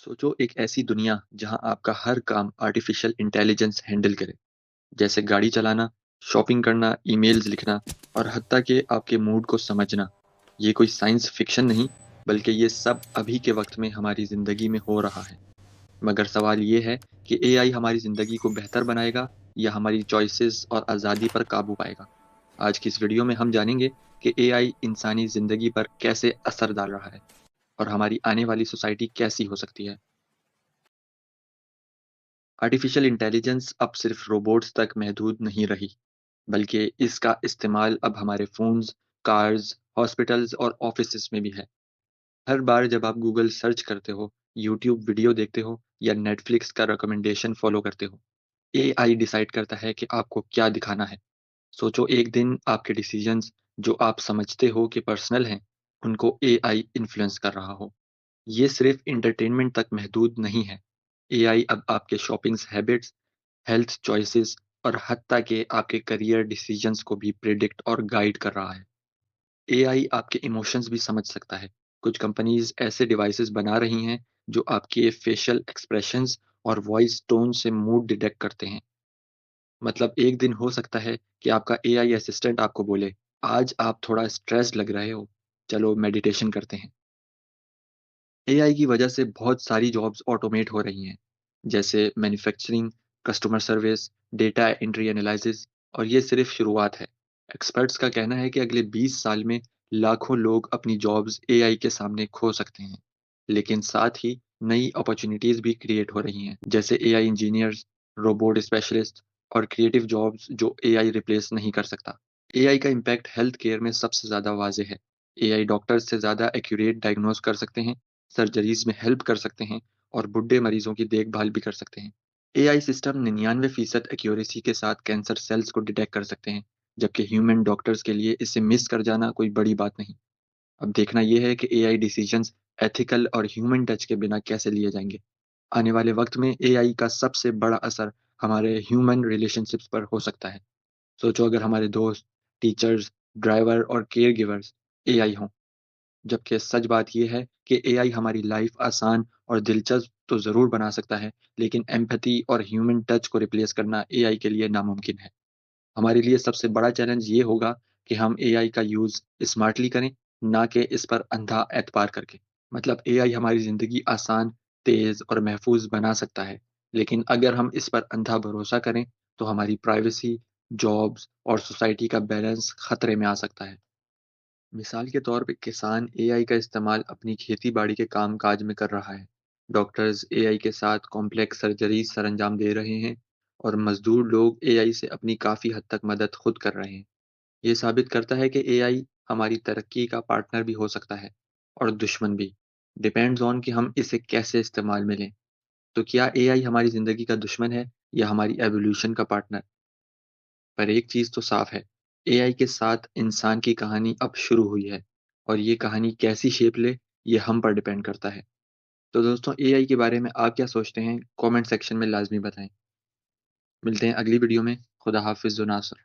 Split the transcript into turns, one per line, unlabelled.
सोचो एक ऐसी दुनिया जहां आपका हर काम आर्टिफिशियल इंटेलिजेंस हैंडल करे। जैसे गाड़ी चलाना, शॉपिंग करना, ईमेल्स लिखना और हत्ता कि आपके मूड को समझना। ये कोई साइंस फिक्शन नहीं, बल्कि ये सब अभी के वक्त में हमारी जिंदगी में हो रहा है। मगर सवाल ये है कि एआई हमारी जिंदगी को बेहतर बनाएगा या हमारी चॉइसेस और आज़ादी पर काबू पाएगा। आज की इस वीडियो में हम जानेंगे कि एआई इंसानी जिंदगी पर कैसे असर डाल रहा है और हमारी आने वाली सोसाइटी कैसी हो सकती है। आर्टिफिशियल इंटेलिजेंस अब सिर्फ रोबोट्स तक महदूद नहीं रही, बल्कि इसका इस्तेमाल अब हमारे फ़ोन्स, कार्स, हॉस्पिटल्स और ऑफिसेज़ में भी है। हर बार जब आप गूगल सर्च करते हो, यूट्यूब वीडियो देखते हो या नेटफ्लिक्स का रिकमेंडेशन फ़ॉलो करते हो, एआई डिसाइड करता है कि आपको क्या दिखाना है। सोचो एक दिन आपके डिसीजंस जो आप समझते हो कि पर्सनल हैं, उनको एआई इन्फ्लुएंस कर रहा हो। ये सिर्फ एंटरटेनमेंट तक महदूद नहीं है। एआई अब आपके शॉपिंग्स हैबिट्स, हेल्थ चॉइसेस और हत्ता कि आपके करियर डिसीजंस को भी प्रिडिक्ट और गाइड कर रहा है। एआई आपके इमोशंस भी समझ सकता है। कुछ कंपनीज ऐसे डिवाइसेस बना रही हैं जो आपके फेशियल एक्सप्रेशंस और वॉइस टोन से मूड डिटेक्ट करते हैं। मतलब एक दिन हो सकता है कि आपका एआई असिस्टेंट आपको बोले, आज आप थोड़ा स्ट्रेस्ड लग रहे हो, चलो मेडिटेशन करते हैं। एआई की वजह से बहुत सारी जॉब्स ऑटोमेट हो रही हैं, जैसे manufacturing, customer service, data entry analysis, और ये सिर्फ शुरुआत है। एक्सपर्ट्स का कहना है कि अगले 20 साल में लाखों लोग अपनी जॉब्स एआई के सामने खो सकते हैं। लेकिन साथ ही नई अपॉर्चुनिटीज भी क्रिएट हो रही हैं, जैसे एआई इंजीनियर्स, रोबोट स्पेशलिस्ट और क्रिएटिव जॉब्स जो एआई रिप्लेस नहीं कर सकता। एआई का इम्पैक्ट हेल्थ केयर में सबसे ज़्यादा वाज़ेह है। एआई डॉक्टर्स से ज़्यादा एक्यूरेट डायग्नोज कर सकते हैं, सर्जरीज में हेल्प कर सकते हैं और बुढ़े मरीजों की देखभाल भी कर सकते हैं। एआई सिस्टम 99% एक्यूरेसी के साथ कैंसर सेल्स को डिटेक्ट कर सकते हैं, जबकि ह्यूमन डॉक्टर्स के लिए इसे मिस कर जाना कोई बड़ी बात नहीं। अब देखना यह है कि एआई डिसीजंस एथिकल और ह्यूमन टच के बिना कैसे लिए जाएंगे। आने वाले वक्त में एआई का सबसे बड़ा असर हमारे ह्यूमन रिलेशनशिप्स पर हो सकता है। सोचो अगर हमारे दोस्त, टीचर्स, ड्राइवर और केयर गिवर्स एआई हों। जबकि सच बात ये है कि एआई हमारी लाइफ आसान और दिलचस्प तो ज़रूर बना सकता है, लेकिन एम्पैथी और ह्यूमन टच को रिप्लेस करना एआई के लिए नामुमकिन है। हमारे लिए सबसे बड़ा चैलेंज ये होगा कि हम एआई का यूज़ स्मार्टली करें, ना कि इस पर अंधा एतबार करके। मतलब एआई हमारी ज़िंदगी आसान, तेज़ और महफूज बना सकता है, लेकिन अगर हम इस पर अंधा भरोसा करें, तो हमारी प्राइवेसी, जॉब्स और सोसाइटी का बैलेंस खतरे में आ सकता है। मिसाल के तौर पे किसान एआई का इस्तेमाल अपनी खेती-बाड़ी के काम-काज में कर रहा है। डॉक्टर्स एआई के साथ कॉम्प्लेक्स सर्जरीज सरंजाम दे रहे हैं और मजदूर लोग एआई से अपनी काफ़ी हद तक मदद खुद कर रहे हैं। ये साबित करता है कि एआई हमारी तरक्की का पार्टनर भी हो सकता है और दुश्मन भी। डिपेंड्स ऑन कि हम इसे कैसे इस्तेमाल में लें। तो क्या एआई हमारी ज़िंदगी का दुश्मन है या हमारी एवोल्यूशन का पार्टनर? पर एक चीज़ तो साफ है, एआई के साथ इंसान की कहानी अब शुरू हुई है और ये कहानी कैसी शेप ले, ये हम पर डिपेंड करता है। तो दोस्तों एआई के बारे में आप क्या सोचते हैं? कमेंट सेक्शन में लाज़मी बताएँ। मिलते हैं अगली वीडियो में। खुदा हाफ़िज़, नासर।